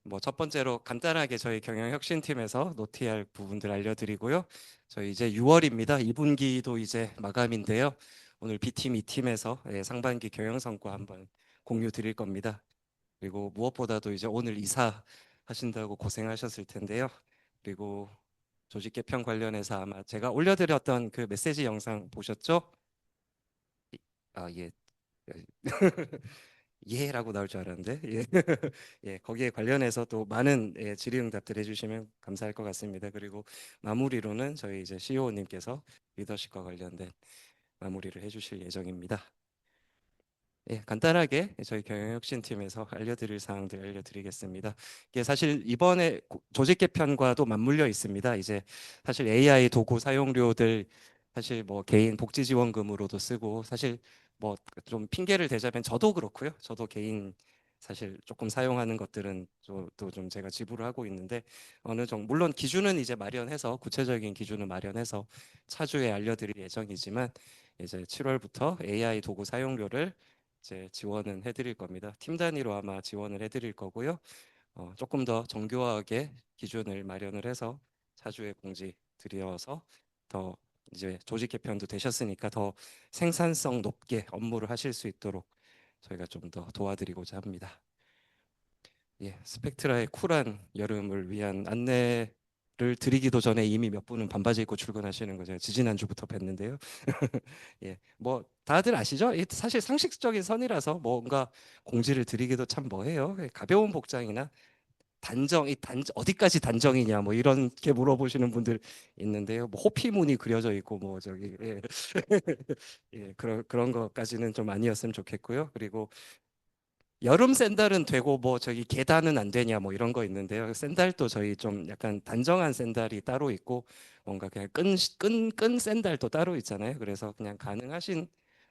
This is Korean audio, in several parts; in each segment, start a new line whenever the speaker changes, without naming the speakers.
뭐 첫 번째로 간단하게 저희 경영혁신팀에서 노티할 부분들 알려드리고요. 저희 이제 6월입니다. 2분기도 이제 마감인데요. 오늘 B팀, E팀에서 상반기 경영 성과 한번 공유 드릴 겁니다. 그리고 무엇보다도 이제 오늘 이사 하신다고 고생하셨을 텐데요. 그리고 조직 개편 관련해서 아마 제가 올려드렸던 그 메시지 영상 보셨죠? 아, 예. 예라고 나올 줄 알았는데 예. 예, 거기에 관련해서 또 많은 질의응답들 해주시면 감사할 것 같습니다. 그리고 마무리로는 저희 이제 CEO님께서 리더십과 관련된 마무리를 해주실 예정입니다. 예, 간단하게 저희 경영혁신팀에서 알려드릴 사항들 알려드리겠습니다. 이게 사실 이번에 조직 개편과도 맞물려 있습니다. 이제 사실 AI 도구 사용료들 사실 뭐 개인 복지 지원금으로도 쓰고 사실 뭐 좀 핑계를 대자면 저도 그렇고요. 저도 개인 사실 조금 사용하는 것들은 또 좀 제가 지불을 하고 있는데 어느 정도 물론 기준은 이제 마련해서 구체적인 기준을 마련해서 차주에 알려드릴 예정이지만 이제 7월부터 AI 도구 사용료를 이제 지원은 해드릴 겁니다. 팀 단위로 아마 지원을 해드릴 거고요. 조금 더 정교하게 기준을 마련을 해서 차주에 공지 드려서 더 이제 조직 개편도 되셨으니까 더 생산성 높게 업무를 하실 수 있도록 저희가 좀 더 도와드리고자 합니다. 예, 스펙트라의 쿨한 여름을 위한 안내를 드리기도 전에 이미 몇 분은 반바지 입고 출근하시는 거 제가 지지난주부터 뵀는데요. 예, 뭐 다들 아시죠? 이게 사실 상식적인 선이라서 뭔가 공지를 드리기도 참 뭐해요. 가벼운 복장이나 단정, 어디까지 단정이냐 뭐 이렇게 물어보시는 분들 있는데요. 뭐 호피무늬 그려져 있고 뭐 저기 예, 그런 것까지는 좀 아니었으면 좋겠고요. 그리고 여름 샌들은 되고 뭐 저기 계단은 안 되냐 뭐 이런 거 있는데요. 샌들도 저희 좀 약간 단정한 샌들이 따로 있고 뭔가 그냥 끈 샌들도 따로 있잖아요. 그래서 그냥 가능하신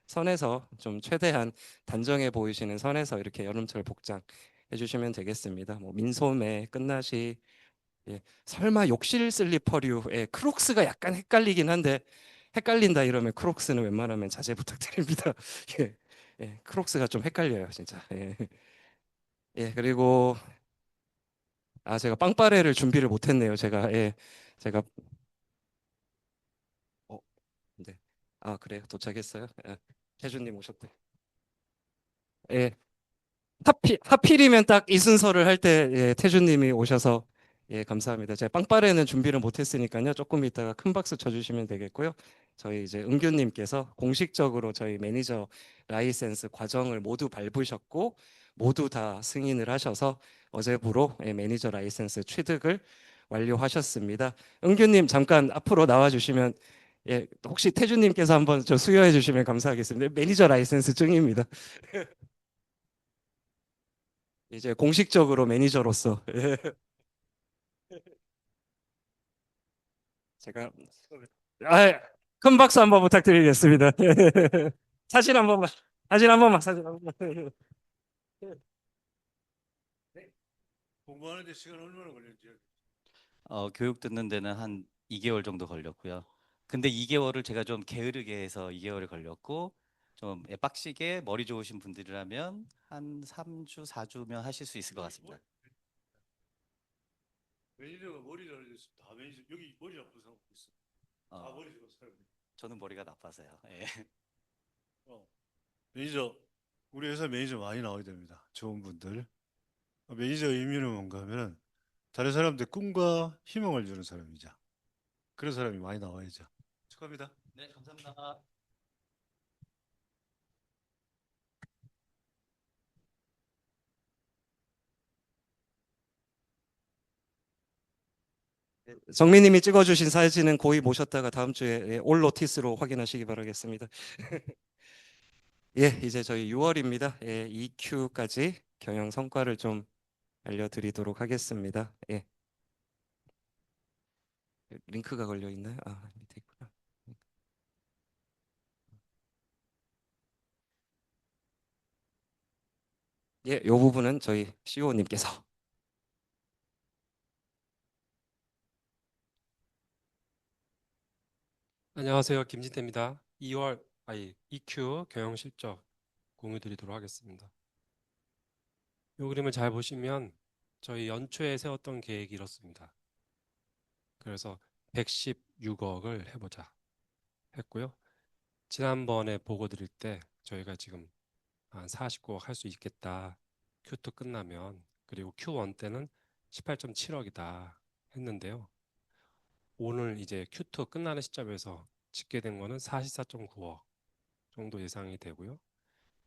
선에서 좀 최대한 단정해 보이시는 선에서 이렇게 여름철 복장 해주시면 되겠습니다. 뭐 민소매, 끝나시, 예, 설마 욕실 슬리퍼류의 크록스가 약간 헷갈리긴 한데 헷갈린다 이러면 크록스는 웬만하면 자제 부탁드립니다. 예, 예, 크록스가 좀 헷갈려요, 진짜. 예. 예, 그리고 제가 빵빠레를 준비를 못했네요. 제가 어, 네. 그래요. 도착했어요. 예, 태준님 오셨대. 예, 하필이면 딱 이 순서를 할 때 태준님이 오셔서 감사합니다. 제가 빵빠레는 준비를 못했으니까요. 조금 이따가 큰 박수 쳐주시면 되겠고요. 저희 이제 은규님께서 공식적으로 저희 매니저 라이센스 과정을 모두 밟으셨고 모두 다 승인을 하셔서 어제부로 매니저 라이센스 취득을 완료하셨습니다. 은규님 잠깐 앞으로 나와주시면 혹시 태준님께서 한번 저 수여해 주시면 감사하겠습니다. 매니저 라이센스 증입니다. 이제 공식적으로 매니저로서 제가 아, 큰 박수 한번 부탁드리겠습니다. 사진 한 번만, 사진 한 번만, 사진 한 번만.
공부하는데 시간 얼마나 걸렸지?
교육 듣는 데는 한 2개월 정도 걸렸고요. 근데 2개월을 제가 좀 게으르게 해서 2개월이 걸렸고 좀 빡시게 머리 좋으신 분들이라면 한 3주, 4주면 하실 수 있을 것 같습니다.
매니저가 머리 잘해줬어. 다 매니저 여기 머리 나쁜 사람 있어. 다
어,
머리 좋은 사람.
저는 머리가 나빠서요. 예.
어. 매니저 우리 회사 매니저 많이 나와야 됩니다. 좋은 분들. 매니저 의미는 뭔가 하면 다른 사람들 꿈과 희망을 주는 사람이죠. 그런 사람이 많이 나와야죠. 축하합니다.
네, 감사합니다.
정민님이 찍어주신 사진은 고이 모셨다가 다음 주에 올 노티스로 확인하시기 바라겠습니다. 예, 이제 저희 6월입니다. EQ까지 경영 성과를 좀 알려드리도록 하겠습니다. 예, 링크가 걸려 있나요? 밑에 있구나. 예, 요 부분은 저희 CEO님께서
안녕하세요. 김진태입니다. EQ 경영 실적 공유 드리도록 하겠습니다. 이 그림을 잘 보시면 저희 연초에 세웠던 계획이 이렇습니다. 그래서 116억을 해보자 했고요. 지난번에 보고 드릴 때 저희가 지금 한 49억 할 수 있겠다. Q2 끝나면. 그리고 Q1 때는 18.7억이다 했는데요. 오늘 이제 Q2 끝나는 시점에서 집계된 거는 44.9억 정도 예상이 되고요.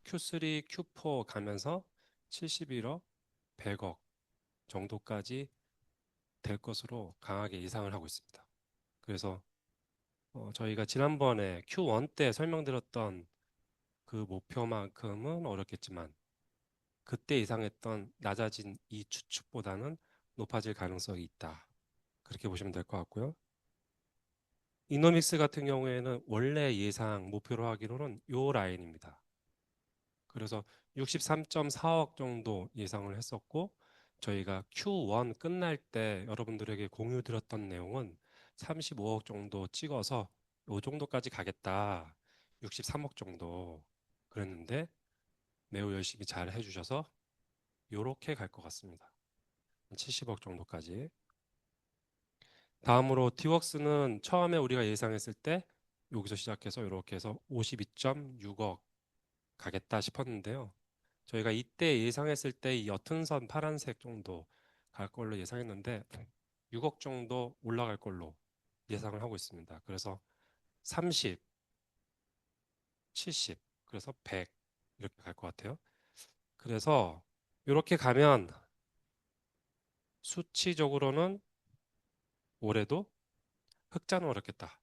Q3, Q4 가면서 71억, 100억 정도까지 될 것으로 강하게 예상을 하고 있습니다. 그래서 저희가 지난번에 Q1 때 설명드렸던 그 목표만큼은 어렵겠지만 그때 예상했던 낮아진 이 추측보다는 높아질 가능성이 있다. 그렇게 보시면 될 것 같고요. 이노믹스 같은 경우에는 원래 예상 목표로 하기로는 요 라인입니다. 그래서 63.4억 정도 예상을 했었고 저희가 Q1 끝날 때 여러분들에게 공유 드렸던 내용은 35억 정도 찍어서 요 정도까지 가겠다. 63억 정도 그랬는데 매우 열심히 잘 해주셔서 요렇게 갈 것 같습니다. 70억 정도까지. 다음으로 디웍스는 처음에 우리가 예상했을 때 여기서 시작해서 이렇게 해서 52.6억 가겠다 싶었는데요. 저희가 이때 예상했을 때 이 옅은 선 파란색 정도 갈 걸로 예상했는데 6억 정도 올라갈 걸로 예상을 하고 있습니다. 그래서 30, 70, 그래서 100 이렇게 갈 것 같아요. 그래서 이렇게 가면 수치적으로는 올해도 흑자는 어렵겠다.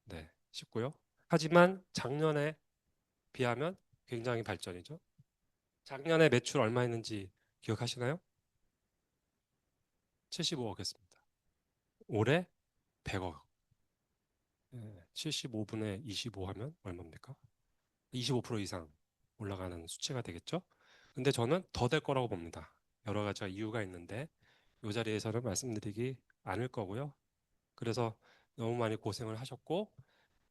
네, 싶고요. 하지만 작년에 비하면 굉장히 발전이죠. 작년에 매출 얼마 했는지 기억하시나요? 75억 했습니다. 올해 100억. 75분의 25 하면 얼마입니까? 25% 이상 올라가는 수치가 되겠죠? 근데 저는 더 될 거라고 봅니다. 여러 가지가 이유가 있는데 이 자리에서는 말씀드리기 않을 거고요. 그래서 너무 많이 고생을 하셨고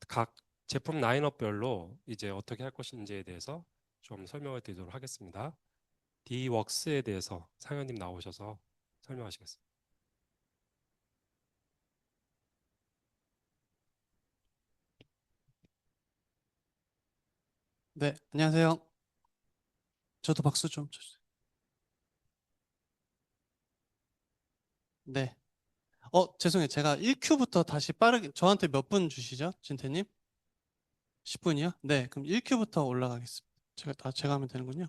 각 제품 라인업별로 이제 어떻게 할 것인지에 대해서 좀 설명을 드리도록 하겠습니다. D웍스에 대해서 상현님 나오셔서 설명하시겠습니다.
네, 안녕하세요. 저도 박수 좀 쳐주세요. 네. 죄송해요. 제가 1Q부터 다시 빠르게, 저한테 몇 분 주시죠? 진태님? 10분이요? 네, 그럼 1Q부터 올라가겠습니다. 제가 하면 되는군요.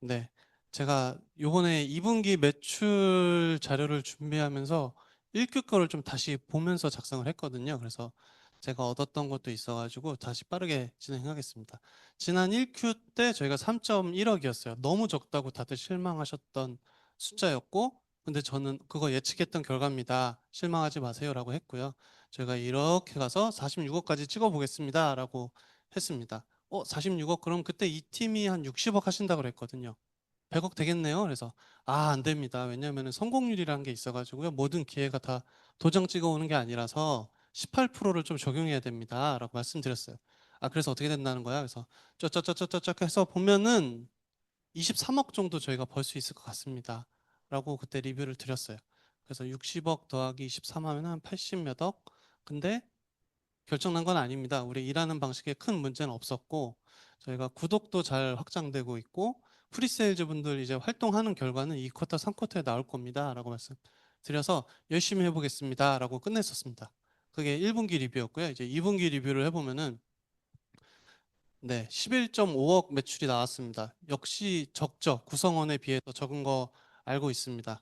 네. 제가 요번에 2분기 매출 자료를 준비하면서 1Q 거를 좀 다시 보면서 작성을 했거든요. 그래서 제가 얻었던 것도 있어가지고 다시 빠르게 진행하겠습니다. 지난 1Q 때 저희가 3.1억이었어요. 너무 적다고 다들 실망하셨던 숫자였고, 근데 저는 그거 예측했던 결과입니다. 실망하지 마세요라고 했고요. 저희가 이렇게 가서 46억까지 찍어보겠습니다. 라고 했습니다. 46억? 그럼 그때 이 팀이 한 60억 하신다고 그랬거든요. 100억 되겠네요. 그래서 안 됩니다. 왜냐하면 성공률이라는 게 있어가지고요. 모든 기회가 다 도장 찍어 오는 게 아니라서 18%를 좀 적용해야 됩니다. 라고 말씀드렸어요. 그래서 어떻게 된다는 거야? 그래서 쩌쩌쩌쩌쩌 해서 보면은 23억 정도 저희가 벌 수 있을 것 같습니다. 라고 그때 리뷰를 드렸어요. 그래서 60억 더하기 23 하면 한 80 몇 억? 근데 결정난 건 아닙니다. 우리 일하는 방식에 큰 문제는 없었고 저희가 구독도 잘 확장되고 있고 프리세일즈 분들 이제 활동하는 결과는 2쿼터, 3쿼터에 나올 겁니다. 라고 말씀드려서 열심히 해보겠습니다. 라고 끝냈었습니다. 그게 1분기 리뷰였고요. 이제 2분기 리뷰를 해보면은 네, 11.5억 매출이 나왔습니다. 역시 적죠. 구성원에 비해서 적은 거 알고 있습니다.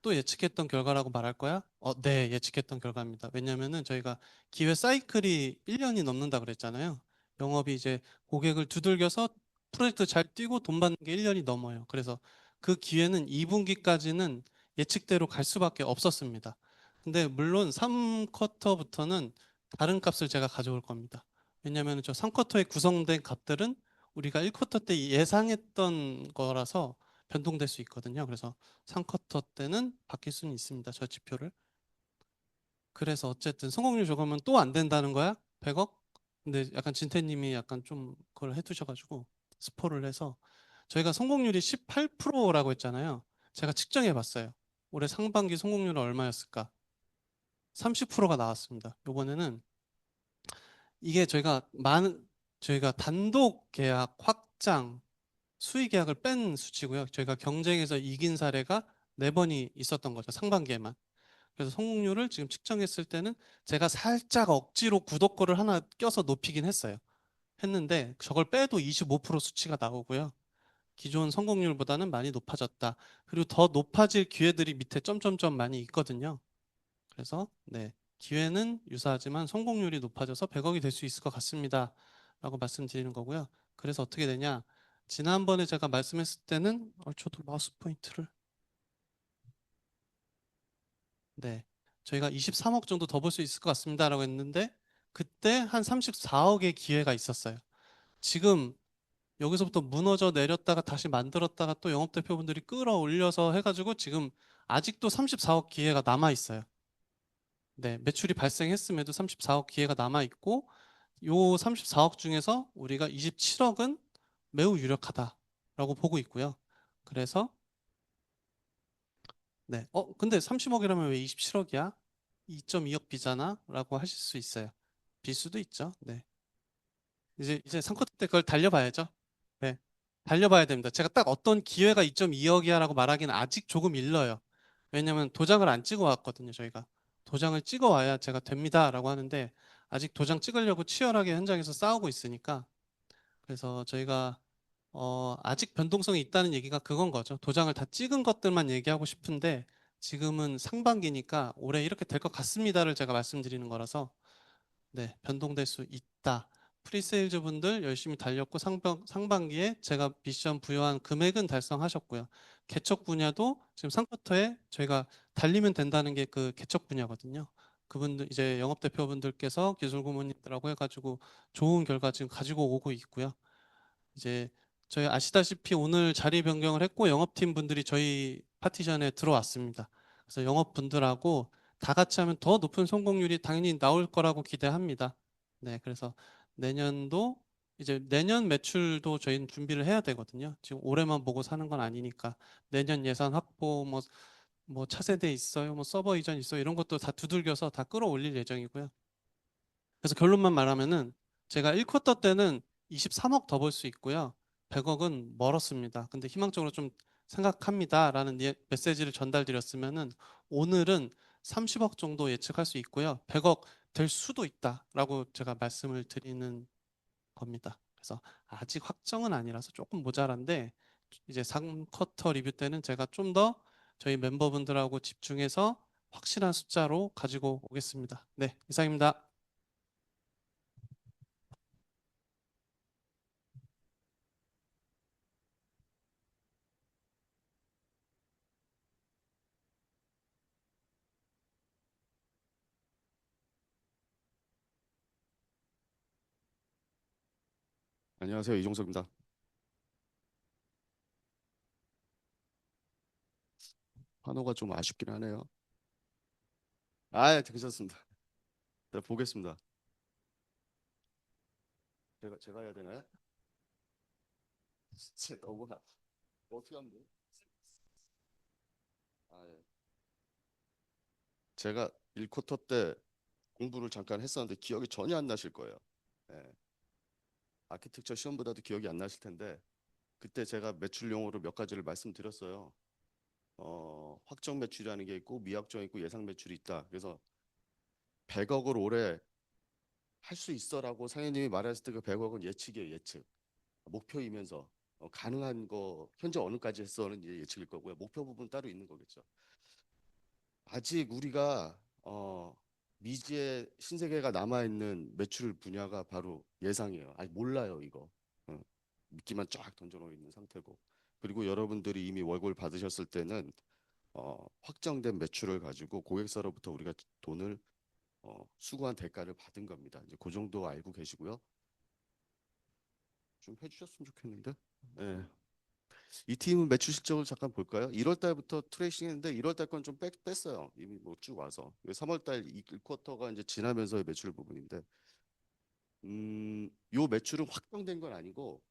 또 예측했던 결과라고 말할 거야? 네, 예측했던 결과입니다. 왜냐면은 저희가 기회 사이클이 1년이 넘는다 그랬잖아요. 영업이 이제 고객을 두들겨서 프로젝트 잘 뛰고 돈 받는 게 1년이 넘어요. 그래서 그 기회는 2분기까지는 예측대로 갈 수밖에 없었습니다. 근데 물론 3쿼터부터는 다른 값을 제가 가져올 겁니다. 왜냐하면 저 3쿼터에 구성된 값들은 우리가 1쿼터 때 예상했던 거라서 변동될 수 있거든요. 그래서 3쿼터 때는 바뀔 수는 있습니다. 저 지표를. 그래서 어쨌든 성공률 저거면 또 안 된다는 거야? 100억? 근데 약간 진태님이 약간 좀 그걸 해두셔가지고 스포를 해서 저희가 성공률이 18%라고 했잖아요. 제가 측정해 봤어요. 올해 상반기 성공률은 얼마였을까? 30%가 나왔습니다. 이번에는 이게 저희가 단독 계약 확장 수의 계약을 뺀 수치고요. 저희가 경쟁에서 이긴 사례가 4번이 있었던 거죠. 상반기에만. 그래서 성공률을 지금 측정했을 때는 제가 살짝 억지로 구독거를 하나 껴서 높이긴 했는데 저걸 빼도 25% 수치가 나오고요. 기존 성공률보다는 많이 높아졌다. 그리고 더 높아질 기회들이 밑에 점점점 많이 있거든요. 그래서 네, 기회는 유사하지만 성공률이 높아져서 100억이 될 수 있을 것 같습니다. 라고 말씀드리는 거고요. 그래서 어떻게 되냐? 지난번에 제가 말씀했을 때는 저도 마우스 포인트를 네, 저희가 23억 정도 더 벌 수 있을 것 같습니다라고 했는데 그때 한 34억의 기회가 있었어요. 지금 여기서부터 무너져 내렸다가 다시 만들었다가 또 영업대표분들이 끌어올려서 해가지고 지금 아직도 34억 기회가 남아 있어요. 네, 매출이 발생했음에도 34억 기회가 남아 있고 요 34억 중에서 우리가 27억은 매우 유력하다라고 보고 있고요. 그래서 네, 근데 30억이라면 왜 27억이야? 2.2억 비잖아? 라고 하실 수 있어요. 빌 수도 있죠. 네. 이제 3쿼터 때 그걸 달려봐야죠. 네. 달려봐야 됩니다. 제가 딱 어떤 기회가 2.2억이야라고 말하기는 아직 조금 일러요. 왜냐면 도장을 안 찍어 왔거든요, 저희가. 도장을 찍어 와야 제가 됩니다라고 하는데 아직 도장 찍으려고 치열하게 현장에서 싸우고 있으니까 그래서 저희가 아직 변동성이 있다는 얘기가 그건 거죠. 도장을 다 찍은 것들만 얘기하고 싶은데 지금은 상반기니까 올해 이렇게 될 것 같습니다를 제가 말씀드리는 거라서 네, 변동될 수 있다. 프리세일즈 분들 열심히 달렸고 상반기에 제가 미션 부여한 금액은 달성하셨고요. 개척 분야도 지금 3쿼터에 저희가 달리면 된다는 게 그 개척 분야거든요. 그분들 이제 영업대표분들께서 기술고문님들하고 해가지고 좋은 결과 지금 가지고 오고 있고요. 이제 저희 아시다시피 오늘 자리 변경을 했고 영업팀 분들이 저희 파티션에 들어왔습니다. 그래서 영업분들하고 다 같이 하면 더 높은 성공률이 당연히 나올 거라고 기대합니다. 네, 그래서 내년도 이제 내년 매출도 저희는 준비를 해야 되거든요. 지금 올해만 보고 사는 건 아니니까 내년 예산 확보 뭐 차세대 있어요, 뭐 서버 이전 있어요 이런 것도 다 두들겨서 다 끌어올릴 예정이고요. 그래서 결론만 말하면은 제가 1쿼터 때는 23억 더 벌 수 있고요. 100억은 멀었습니다. 근데 희망적으로 좀 생각합니다라는 메시지를 전달드렸으면은 오늘은 30억 정도 예측할 수 있고요. 100억 될 수도 있다라고 제가 말씀을 드리는 겁니다. 그래서 아직 확정은 아니라서 조금 모자란데 이제 3쿼터 리뷰 때는 제가 좀 더 저희 멤버분들하고 집중해서 확실한 숫자로 가지고 오겠습니다. 네, 이상입니다.
안녕하세요. 이종석입니다. 환호가 좀 아쉽긴 하네요. 괜찮습니다. 네, 보겠습니다. 제가 해야 되나요? 진짜 너무 어떻게 하면 돼요? 예. 제가 1쿼터 때 공부를 잠깐 했었는데 기억이 전혀 안 나실 거예요. 예. 아키텍처 시험보다도 기억이 안 나실 텐데 그때 제가 매출 용어로 몇 가지를 말씀드렸어요. 확정 매출이라는 게 있고 미확정 있고 예상 매출이 있다. 그래서 100억을 올해 할 수 있어라고 사장님이 말했을 때 그 100억은 예측이에요, 예측. 목표이면서 가능한 거 현재 어느까지 했어는 이제 예측일 거고요. 목표 부분 따로 있는 거겠죠. 아직 우리가 미지의 신세계가 남아 있는 매출 분야가 바로 예상이에요. 아직 몰라요 이거. 어, 미끼만 쫙 던져놓고 있는 상태고. 그리고 여러분들이 이미 월급을 받으셨을 때는 확정된 매출을 가지고 고객사로부터 우리가 돈을 수고한 대가를 받은 겁니다. 이제 그 정도 알고 계시고요. 좀 해주셨으면 좋겠는데. 네. 이 팀은 매출 실적을 잠깐 볼까요? 1월 달부터 트레이싱 했는데 1월 달 건 좀 뺐어요. 이미 뭐 쭉 와서. 3월 달 1쿼터가 이제 지나면서의 매출 부분인데 요 매출은 확정된 건 아니고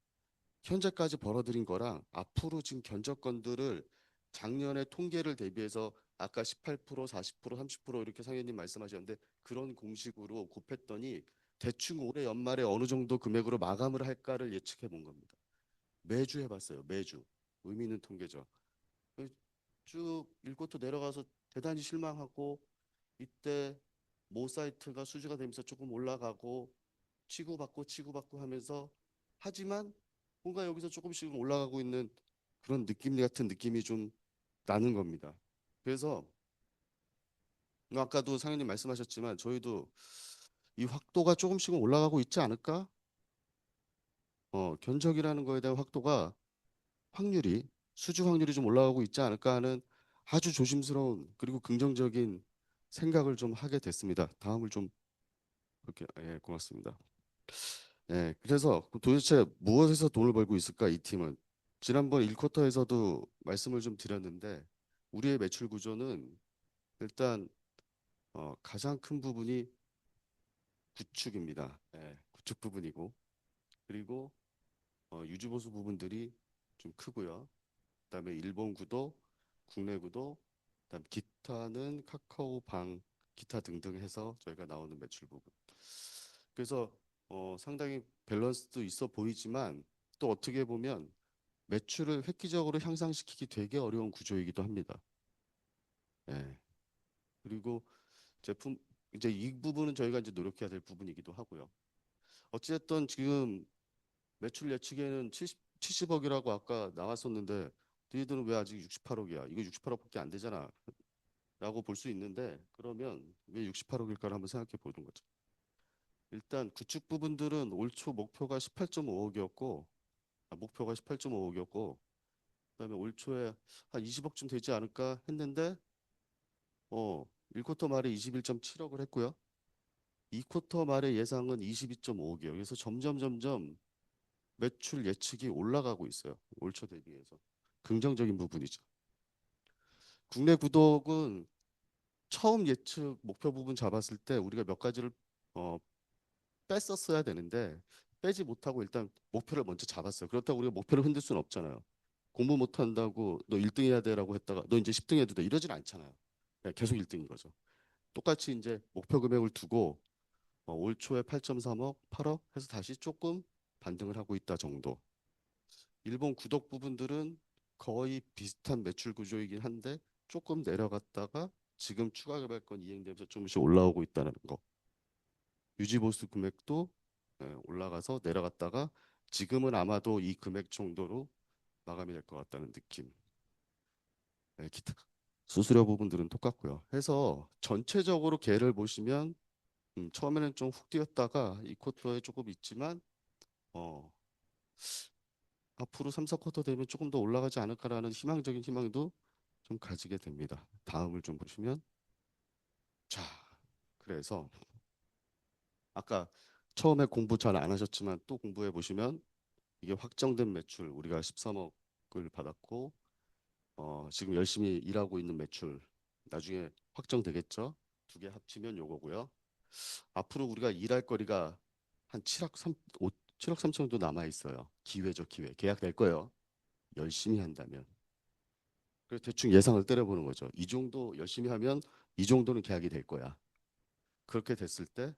현재까지 벌어들인 거랑 앞으로 지금 견적건들을 작년에 통계를 대비해서 아까 18%, 40%, 30% 이렇게 상현님 말씀하셨는데 그런 공식으로 곱했더니 대충 올해 연말에 어느 정도 금액으로 마감을 할까를 예측해 본 겁니다. 매주 해봤어요. 매주. 의미 있는 통계죠. 쭉 읽고또 내려가서 대단히 실망하고 이때 모 사이트가 수주가 되면서 조금 올라가고 치고받고 하면서 하지만 뭔가 여기서 조금씩 올라가고 있는 그런 느낌 같은 느낌이 좀 나는 겁니다. 그래서 아까도 상현님 말씀하셨지만 저희도 이 확도가 조금씩은 올라가고 있지 않을까? 견적이라는 거에 대한 확도가 확률이 수주 확률이 좀 올라가고 있지 않을까 하는 아주 조심스러운 그리고 긍정적인 생각을 좀 하게 됐습니다. 다음을 좀 볼게요. 예, 고맙습니다. 예, 그래서 도대체 무엇에서 돈을 벌고 있을까 이 팀은 지난번 1쿼터에서도 말씀을 좀 드렸는데 우리의 매출 구조는 일단 가장 큰 부분이 구축입니다. 예, 구축 부분이고 그리고 유지보수 부분들이 좀 크고요. 그다음에 일본 구도, 국내 구도, 그다음 기타는 카카오방, 기타 등등 해서 저희가 나오는 매출 부분. 그래서 상당히 밸런스도 있어 보이지만 또 어떻게 보면 매출을 획기적으로 향상시키기 되게 어려운 구조이기도 합니다. 예. 그리고 제품 이제 이 부분은 저희가 이제 노력해야 될 부분이기도 하고요. 어찌됐든 지금 매출 예측에는 70억이라고 아까 나왔었는데 너희들은 왜 아직 68억이야? 이거 68억밖에 안 되잖아. 라고 볼 수 있는데 그러면 왜 68억일까를 한번 생각해 보는 거죠. 일단 구축 부분들은 올 초 목표가 18.5억이었고 목표가 18.5억이었고 그다음에 올 초에 한 20억쯤 되지 않을까 했는데 1쿼터 말에 21.7억을 했고요. 2쿼터 말에 예상은 22.5억이에요. 그래서 점점 매출 예측이 올라가고 있어요. 올 초 대비해서. 긍정적인 부분이죠. 국내 구독은 처음 예측 목표 부분 잡았을 때 우리가 몇 가지를 어, 뺐었어야 되는데 빼지 못하고 일단 목표를 먼저 잡았어요. 그렇다고 우리가 목표를 흔들 수는 없잖아요. 공부 못한다고 너 1등 해야 돼라고 했다가 너 이제 10등 해도 돼 이러진 않잖아요. 그냥 계속 1등인 거죠. 똑같이 이제 목표 금액을 두고 올 초에 8.3억, 8억 해서 다시 조금 반등을 하고 있다 정도. 일본 구독 부분들은 거의 비슷한 매출 구조이긴 한데 조금 내려갔다가 지금 추가 개발권 이행되면서 조금씩 올라오고 있다는 거. 유지보수 금액도 올라가서 내려갔다가 지금은 아마도 이 금액 정도로 마감이 될 것 같다는 느낌. 기타 수수료 부분들은 똑같고요. 해서 전체적으로 개를 보시면 처음에는 좀 훅 뛰었다가 이 쿼터에 조금 있지만 어, 앞으로 3, 4쿼터 되면 조금 더 올라가지 않을까라는 희망적인 희망도 좀 가지게 됩니다. 다음을 좀 보시면 자, 그래서 아까 처음에 공부 잘 안 하셨지만 또 공부해 보시면 이게 확정된 매출 우리가 13억을 받았고 지금 열심히 일하고 있는 매출 나중에 확정되겠죠? 두 개 합치면 요거고요. 앞으로 우리가 일할 거리가 한 7억 3천 정도 남아 있어요. 기회죠, 기회. 계약될 거예요. 열심히 한다면. 그래서 대충 예상을 때려보는 거죠. 이 정도 열심히 하면 이 정도는 계약이 될 거야. 그렇게 됐을 때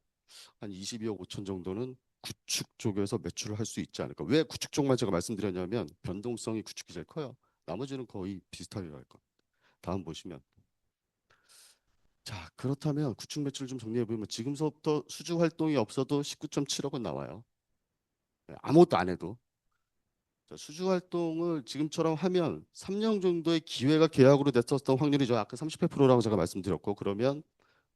한 22억 5천 정도는 구축 쪽에서 매출을 할 수 있지 않을까. 왜 구축 쪽만 제가 말씀드렸냐면 변동성이 구축이 제일 커요. 나머지는 거의 비슷하게 갈 거. 다음 보시면. 자, 그렇다면 구축 매출 좀 정리해 보면 지금서부터 수주 활동이 없어도 19.7억은 나와요. 아무것도 안 해도. 자, 수주 활동을 지금처럼 하면 3년 정도의 기회가 계약으로 됐었던 확률이 저 아까 38%라고 제가 말씀드렸고 그러면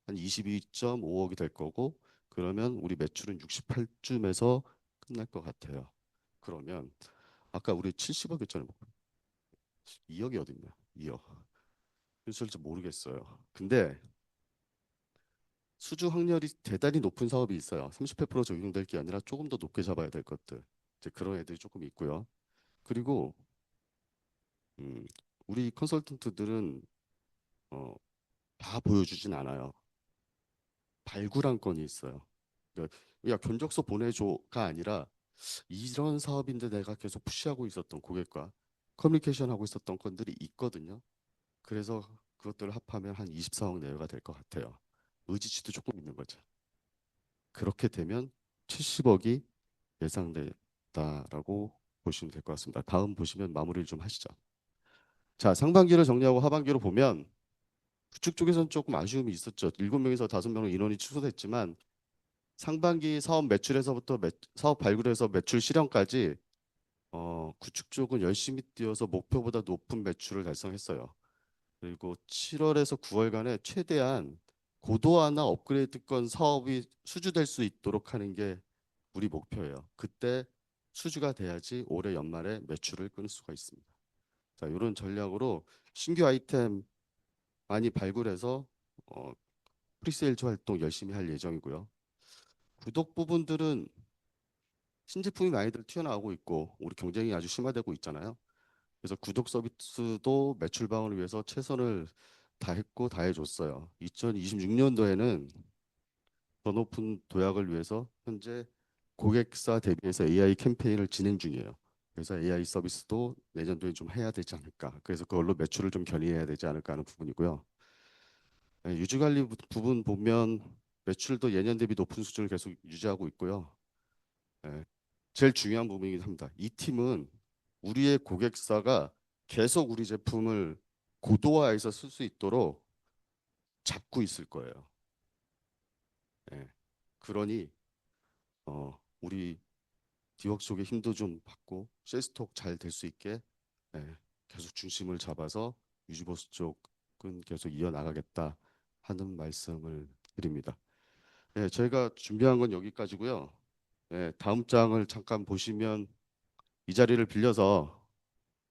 한 22.5억이 될 거고 그러면 우리 매출은 68쯤에서 끝날 것 같아요. 그러면 아까 우리 70억 했잖아요. 2억이 어딨냐? 2억. 그래서 잘 모르겠어요. 근데 수주 확률이 대단히 높은 사업이 있어요. 38% 적용될 게 아니라 조금 더 높게 잡아야 될 것들. 이제 그런 애들이 조금 있고요. 그리고 우리 컨설턴트들은 어, 다 보여주진 않아요. 발굴한 건이 있어요. 그러니까 야 견적서 보내줘가 아니라 이런 사업인데 내가 계속 푸시하고 있었던 고객과 커뮤니케이션 하고 있었던 건들이 있거든요. 그래서 그것들을 합하면 한 24억 내외가 될 것 같아요. 의지치도 조금 있는 거죠. 그렇게 되면 70억이 예상된다라고 보시면 될 것 같습니다. 다음 보시면 마무리를 좀 하시죠. 자, 상반기를 정리하고 하반기로 보면 구축 쪽에서는 조금 아쉬움이 있었죠. 7명에서 5명으로 인원이 축소됐지만 상반기 사업 매출에서부터 사업 발굴에서 매출 실현까지 구축 쪽은 열심히 뛰어서 목표보다 높은 매출을 달성했어요. 그리고 7월에서 9월간에 최대한 고도화나 업그레이드권 사업이 수주될 수 있도록 하는 게 우리 목표예요. 그때 수주가 돼야지 올해 연말에 매출을 끊을 수가 있습니다. 자, 이런 전략으로 신규 아이템 많이 발굴해서 프리세일즈 활동 열심히 할 예정이고요. 구독 부분들은 신제품이 많이들 튀어나오고 있고 우리 경쟁이 아주 심화되고 있잖아요. 그래서 구독 서비스도 매출 방어를 위해서 최선을 다했고 다해줬어요. 2026년도에는 더 높은 도약을 위해서 현재 고객사 대비해서 AI 캠페인을 진행 중이에요. 그래서 AI 서비스도 내년도에 좀 해야 되지 않을까. 그래서 그걸로 매출을 좀 견인해야 되지 않을까 하는 부분이고요. 유지관리 부분 보면 매출도 예년 대비 높은 수준을 계속 유지하고 있고요. 예, 제일 중요한 부분이긴 합니다. 이 팀은 우리의 고객사가 계속 우리 제품을 고도화해서 쓸 수 있도록 잡고 있을 거예요. 예, 그러니 우리 디웍 쪽의 힘도 좀 받고 셀스톡 잘 될 수 있게 계속 중심을 잡아서 유지보수 쪽은 계속 이어나가겠다 하는 말씀을 드립니다. 저희가 준비한 건 여기까지고요. 다음 장을 잠깐 보시면 이 자리를 빌려서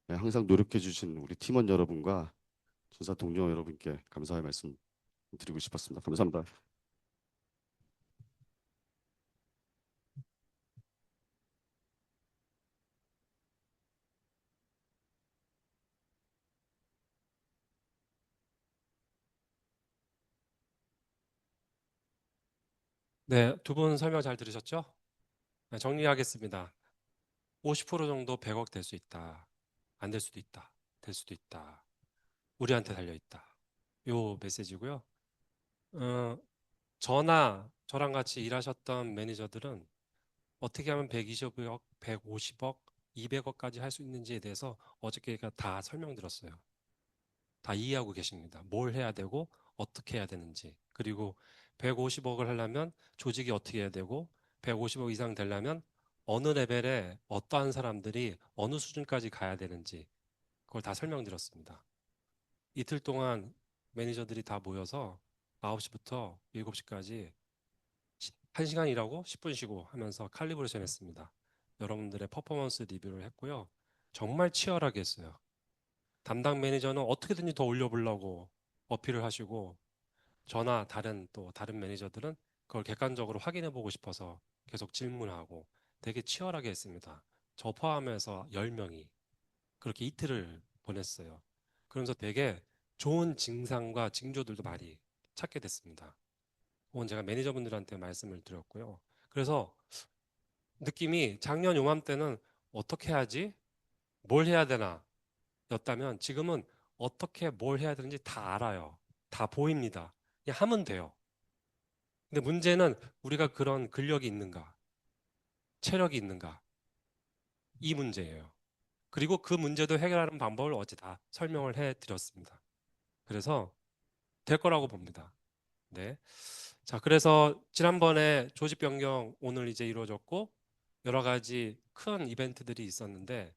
항상 노력해 주신 우리 팀원 여러분과 전사 동료 여러분께 감사의 말씀 드리고 싶었습니다. 감사합니다.
네, 두 분 설명 잘 들으셨죠? 네, 정리하겠습니다. 50% 정도 100억 될 수 있다. 안 될 수도 있다. 될 수도 있다. 우리한테 달려 있다. 요 메시지고요. 저랑 같이 일하셨던 매니저들은 어떻게 하면 120억, 150억, 200억까지 할 수 있는지에 대해서 어저께가 다 설명드렸어요. 다 이해하고 계십니다. 뭘 해야 되고 어떻게 해야 되는지. 그리고 150억을 하려면 조직이 어떻게 해야 되고 150억 이상 되려면 어느 레벨에 어떠한 사람들이 어느 수준까지 가야 되는지 그걸 다 설명드렸습니다. 이틀 동안 매니저들이 다 모여서 9시부터 7시까지 1시간 일하고 10분 쉬고 하면서 칼리브레이션 했습니다. 여러분들의 퍼포먼스 리뷰를 했고요. 정말 치열하게 했어요. 담당 매니저는 어떻게든지 더 올려보려고 어필을 하시고 저나 다른 매니저들은 그걸 객관적으로 확인해 보고 싶어서 계속 질문하고 되게 치열하게 했습니다. 저 포함해서 10명이 그렇게 이틀을 보냈어요. 그러면서 되게 좋은 증상과 징조들도 많이 찾게 됐습니다. 그건 제가 매니저분들한테 말씀을 드렸고요. 그래서 느낌이 작년 요맘때는 어떻게 해야지? 뭘 해야 되나? 였다면 지금은 어떻게 뭘 해야 되는지 다 알아요. 다 보입니다. 그냥 하면 돼요. 근데 문제는 우리가 그런 근력이 있는가? 체력이 있는가? 이 문제예요. 그리고 그 문제도 해결하는 방법을 어제 다 설명을 해 드렸습니다. 그래서 될 거라고 봅니다. 네. 자, 그래서 지난번에 조직 변경 오늘 이제 이루어졌고 여러 가지 큰 이벤트들이 있었는데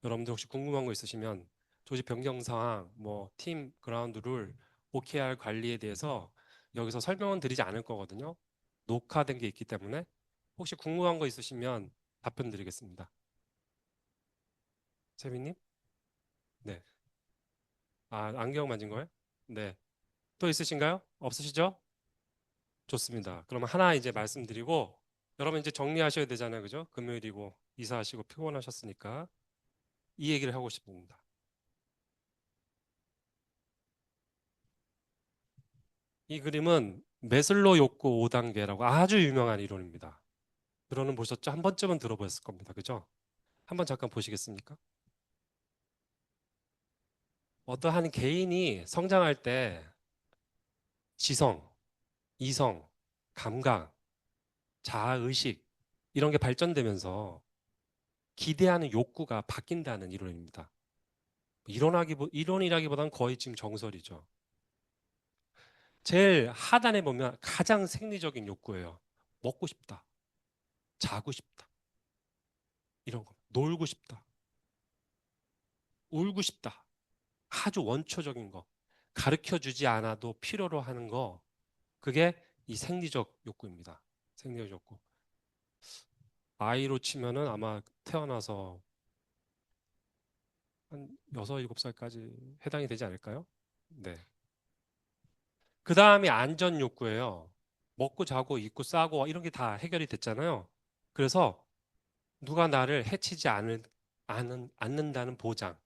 여러분들 혹시 궁금한 거 있으시면 조직 변경 사항, 뭐 팀 그라운드 룰, OKR 관리에 대해서 여기서 설명은 드리지 않을 거거든요. 녹화된 게 있기 때문에 혹시 궁금한 거 있으시면 답변 드리겠습니다. 세빈님? 네. 아, 안경 만진 거예요? 네. 또 있으신가요? 없으시죠? 좋습니다. 그러면 하나 이제 말씀드리고 여러분 이제 정리하셔야 되잖아요. 그죠? 금요일이고 이사하시고 피곤하셨으니까 이 얘기를 하고 싶습니다. 이 그림은 매슬로 욕구 5단계라고 아주 유명한 이론입니다. 들어는 보셨죠? 한 번쯤은 들어보셨을 겁니다. 그죠? 한번 잠깐 보시겠습니까? 어떠한 개인이 성장할 때 지성, 이성, 감각, 자아의식 이런 게 발전되면서 기대하는 욕구가 바뀐다는 이론입니다. 이론이라기보다는 거의 지금 정설이죠. 제일 하단에 보면 가장 생리적인 욕구예요. 먹고 싶다, 자고 싶다, 이런 거, 놀고 싶다, 울고 싶다. 아주 원초적인 거, 가르쳐 주지 않아도 필요로 하는 거, 그게 이 생리적 욕구입니다. 생리적 욕구. 아이로 치면은 아마 태어나서 한 6, 7살까지 해당이 되지 않을까요? 네. 그 다음이 안전 욕구예요. 먹고 자고 입고 싸고 이런 게 다 해결이 됐잖아요. 그래서 누가 나를 해치지 않는다는 보장.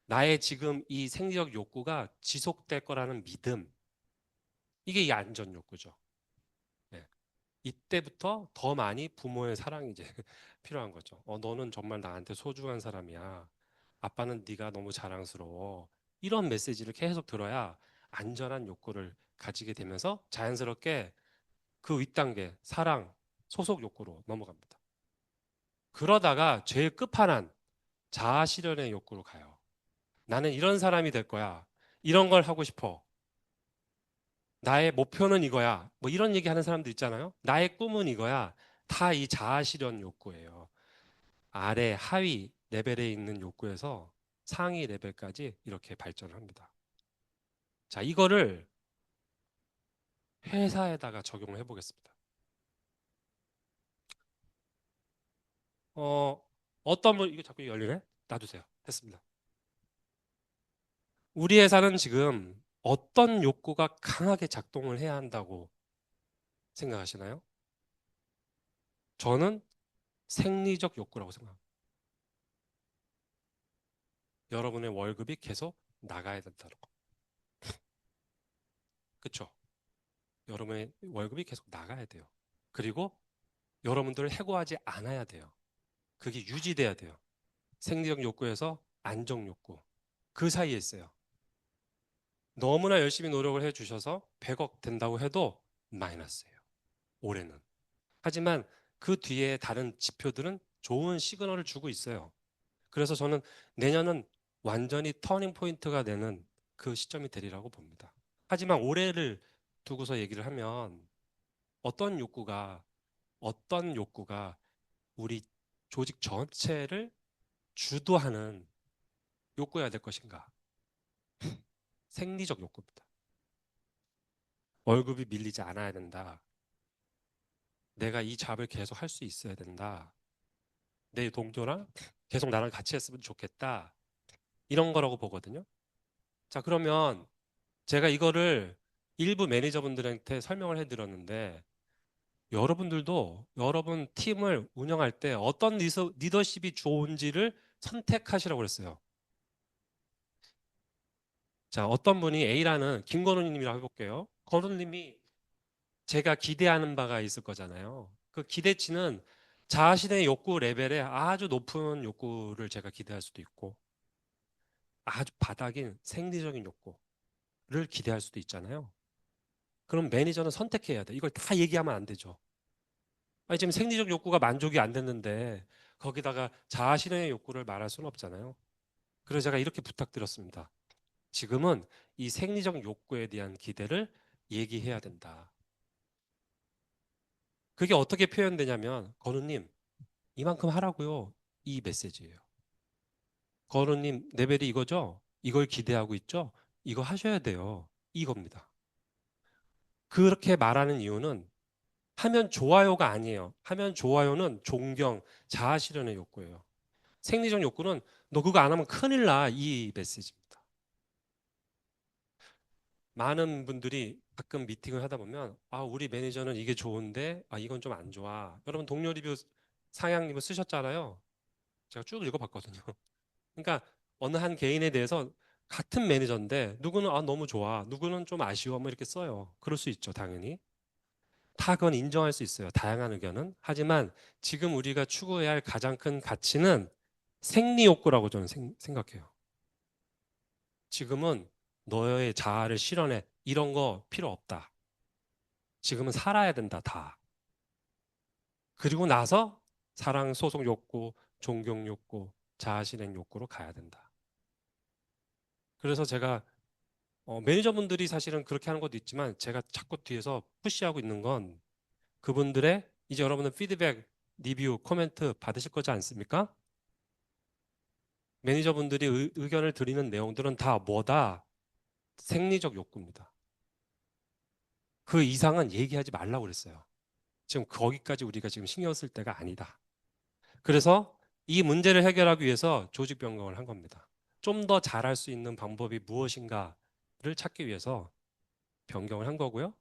나의 지금 이 생리적 욕구가 지속될 거라는 믿음. 이게 이 안전 욕구죠. 네. 이때부터 더 많이 부모의 사랑이 이제 필요한 거죠. 너는 정말 나한테 소중한 사람이야. 아빠는 네가 너무 자랑스러워. 이런 메시지를 계속 들어야 안전한 욕구를 가지게 되면서 자연스럽게 그 윗단계 사랑, 소속 욕구로 넘어갑니다. 그러다가 제일 끝판왕 자아 실현의 욕구로 가요. 나는 이런 사람이 될 거야. 이런 걸 하고 싶어. 나의 목표는 이거야. 뭐 이런 얘기 하는 사람들 있잖아요. 나의 꿈은 이거야. 다 이 자아 실현 욕구예요. 아래, 하위 레벨에 있는 욕구에서 상위 레벨까지 이렇게 발전합니다. 자, 이거를 회사에다가 적용을 해보겠습니다. 어떤 분, 이거 자꾸 열리네? 놔두세요. 됐습니다. 우리 회사는 지금 어떤 욕구가 강하게 작동을 해야 한다고 생각하시나요? 저는 생리적 욕구라고 생각합니다. 여러분의 월급이 계속 나가야 된다는 거. 그렇죠? 여러분의 월급이 계속 나가야 돼요. 그리고 여러분들을 해고하지 않아야 돼요. 그게 유지돼야 돼요. 생리적 욕구에서 안정 욕구. 그 사이에 있어요. 너무나 열심히 노력을 해주셔서 100억 된다고 해도 마이너스예요. 올해는. 하지만 그 뒤에 다른 지표들은 좋은 시그널을 주고 있어요. 그래서 저는 내년은 완전히 터닝 포인트가 되는 그 시점이 되리라고 봅니다. 하지만 올해를 두고서 얘기를 하면 어떤 욕구가 우리 조직 전체를 주도하는 욕구여야 될 것인가? 생리적 욕구입니다. 월급이 밀리지 않아야 된다. 내가 이 잡을 계속 할 수 있어야 된다. 내 동료랑 계속 나랑 같이 했으면 좋겠다. 이런 거라고 보거든요. 자, 그러면 제가 이거를 일부 매니저분들한테 설명을 해드렸는데 여러분들도 여러분 팀을 운영할 때 어떤 리더십이 좋은지를 선택하시라고 그랬어요. 자, 어떤 분이 A라는 김건우님이라고 해볼게요. 건우님이 제가 기대하는 바가 있을 거잖아요. 그 기대치는 자신의 욕구 레벨에 아주 높은 욕구를 제가 기대할 수도 있고 아주 바닥인 생리적인 욕구를 기대할 수도 있잖아요. 그럼 매니저는 선택해야 돼. 이걸 다 얘기하면 안 되죠. 아니, 지금 생리적 욕구가 만족이 안 됐는데 거기다가 자아실현의 욕구를 말할 수는 없잖아요. 그래서 제가 이렇게 부탁드렸습니다. 지금은 이 생리적 욕구에 대한 기대를 얘기해야 된다. 그게 어떻게 표현되냐면 건우님 이만큼 하라고요. 이 메시지예요. 건우님 레벨이 이거죠? 이걸 기대하고 있죠? 이거 하셔야 돼요. 이겁니다. 그렇게 말하는 이유는 하면 좋아요가 아니에요. 하면 좋아요는 존경, 자아 실현의 욕구예요. 생리적 욕구는 너 그거 안 하면 큰일 나. 이 메시지입니다. 많은 분들이 가끔 미팅을 하다 보면 우리 매니저는 이게 좋은데 이건 좀 안 좋아. 여러분 동료 리뷰 상향 리뷰 쓰셨잖아요. 제가 쭉 읽어봤거든요. 그러니까 어느 한 개인에 대해서 같은 매니저인데 누구는 너무 좋아, 누구는 좀 아쉬워 뭐 이렇게 써요. 그럴 수 있죠, 당연히. 다 그건 인정할 수 있어요. 다양한 의견은. 하지만 지금 우리가 추구해야 할 가장 큰 가치는 생리 욕구라고 저는 생각해요. 지금은 너의 자아를 실현해. 이런 거 필요 없다. 지금은 살아야 된다, 다. 그리고 나서 사랑, 소속 욕구, 존경 욕구, 자아 실행 욕구로 가야 된다. 그래서 제가 매니저분들이 사실은 그렇게 하는 것도 있지만 제가 자꾸 뒤에서 푸시하고 있는 건 그분들의 이제 여러분은 피드백, 리뷰, 코멘트 받으실 거지 않습니까? 매니저분들이 의견을 드리는 내용들은 다 뭐다? 생리적 욕구입니다. 그 이상은 얘기하지 말라고 그랬어요. 지금 거기까지 우리가 지금 신경 쓸 때가 아니다. 그래서 이 문제를 해결하기 위해서 조직 변경을 한 겁니다. 좀 더 잘할 수 있는 방법이 무엇인가를 찾기 위해서 변경을 한 거고요.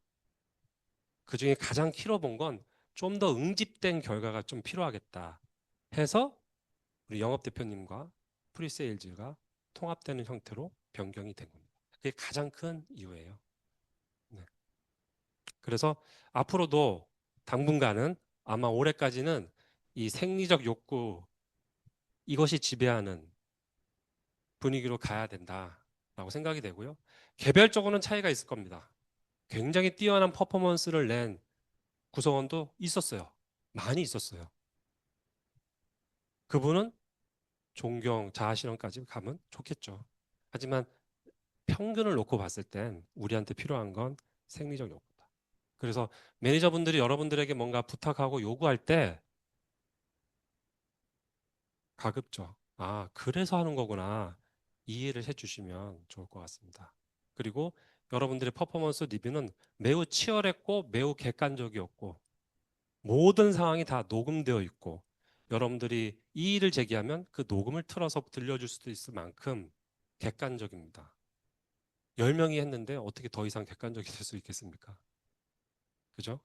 그 중에 가장 키로 본 건 좀 더 응집된 결과가 좀 필요하겠다 해서 우리 영업대표님과 프리세일즈가 통합되는 형태로 변경이 된 겁니다. 그게 가장 큰 이유예요. 네. 그래서 앞으로도 당분간은 아마 올해까지는 이 생리적 욕구 이것이 지배하는 분위기로 가야 된다라고 생각이 되고요. 개별적으로는 차이가 있을 겁니다. 굉장히 뛰어난 퍼포먼스를 낸 구성원도 있었어요. 많이 있었어요. 그분은 존경, 자아실현까지 가면 좋겠죠. 하지만 평균을 놓고 봤을 땐 우리한테 필요한 건 생리적 욕구다. 그래서 매니저분들이 여러분들에게 뭔가 부탁하고 요구할 때 가급적 그래서 하는 거구나 이해를 해주시면 좋을 것 같습니다. 그리고 여러분들의 퍼포먼스 리뷰는 매우 치열했고 매우 객관적이었고 모든 상황이 다 녹음되어 있고 여러분들이 이의를 제기하면 그 녹음을 틀어서 들려줄 수도 있을 만큼 객관적입니다. 10명이 했는데 어떻게 더 이상 객관적이 될 수 있겠습니까? 그죠?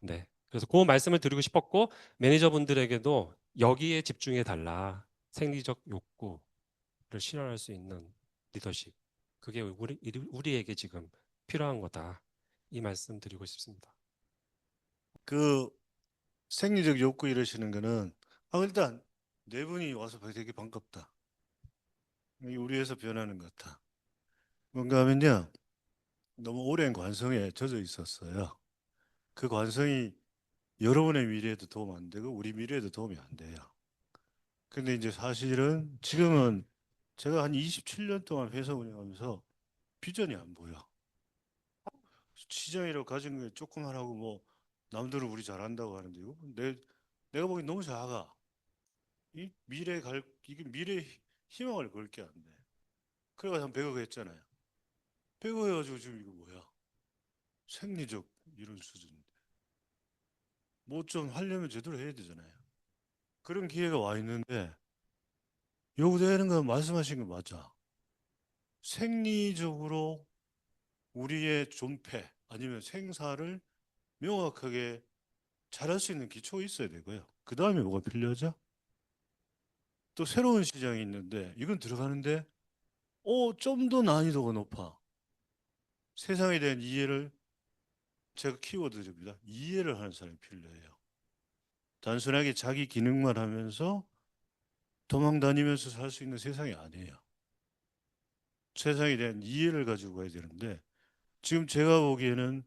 네. 그래서 그 말씀을 드리고 싶었고 매니저분들에게도 여기에 집중해 달라. 생리적 욕구를 실현할 수 있는 리더십. 그게 우리에게 지금 필요한 거다. 이 말씀 드리고 싶습니다.
그 생리적 욕구 이러시는 거는 일단 네 분이 와서 되게 반갑다. 이게 우리 회사 변하는 것 같아. 뭔가 하면요. 너무 오랜 관성에 젖어 있었어요. 그 관성이 여러분의 미래에도 도움 안 되고 우리 미래에도 도움이 안 돼요. 근데 이제 사실은 지금은 제가 한 27년 동안 회사 운영하면서 비전이 안 보여. 시장이라고 가진 게 조그만하고 뭐 남들은 우리 잘한다고 하는데 이거 내가 보기엔 너무 작아. 이게 미래 희망을 걸 게 안 돼. 그래가지고 한 100억 했잖아요. 100억 해가지고 지금 이거 뭐야? 생리적 이런 수준인데. 뭐 좀 하려면 제대로 해야 되잖아요. 그런 기회가 와 있는데 요구되는 건 말씀하신 거 맞아. 생리적으로 우리의 존폐 아니면 생사를 명확하게 잘할 수 있는 기초가 있어야 되고요. 그 다음에 뭐가 필요하죠? 또 새로운 시장이 있는데 이건 들어가는데 좀 더 난이도가 높아. 세상에 대한 이해를 제가 키워드입니다. 이해를 하는 사람이 필요해요. 단순하게 자기 기능만 하면서 도망 다니면서 살 수 있는 세상이 아니에요. 세상에 대한 이해를 가지고 가야 되는데 지금 제가 보기에는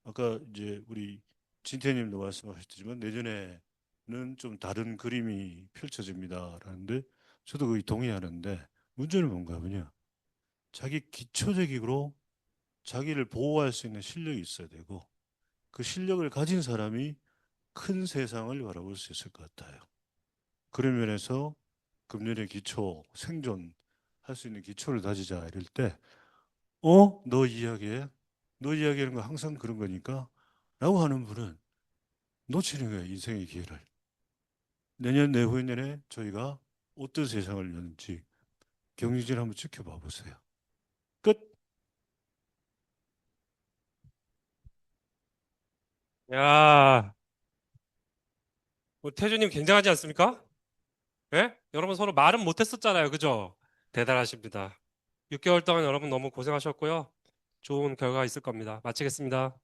아까 이제 우리 진태님도 말씀하셨지만 내년에는 좀 다른 그림이 펼쳐집니다라는데 저도 거의 동의하는데 문제는 뭔가 하면요. 자기 기초적으로 자기를 보호할 수 있는 실력이 있어야 되고 그 실력을 가진 사람이 큰 세상을 바라볼 수 있을 것 같아요. 그런 면에서 금년의 기초, 생존할 수 있는 기초를 다지자 이럴 때 너 이야기해? 너 이야기하는 거 항상 그런 거니까 라고 하는 분은 놓치는 거예요. 인생의 기회를. 내년 내후년에 저희가 어떤 세상을 여는지 경쟁을 한번 지켜봐 보세요. 끝.
야, 우리 태주님 굉장하지 않습니까? 예? 여러분 서로 말은 못했었잖아요. 그죠? 대단하십니다. 6개월 동안 여러분 너무 고생하셨고요. 좋은 결과가 있을 겁니다. 마치겠습니다.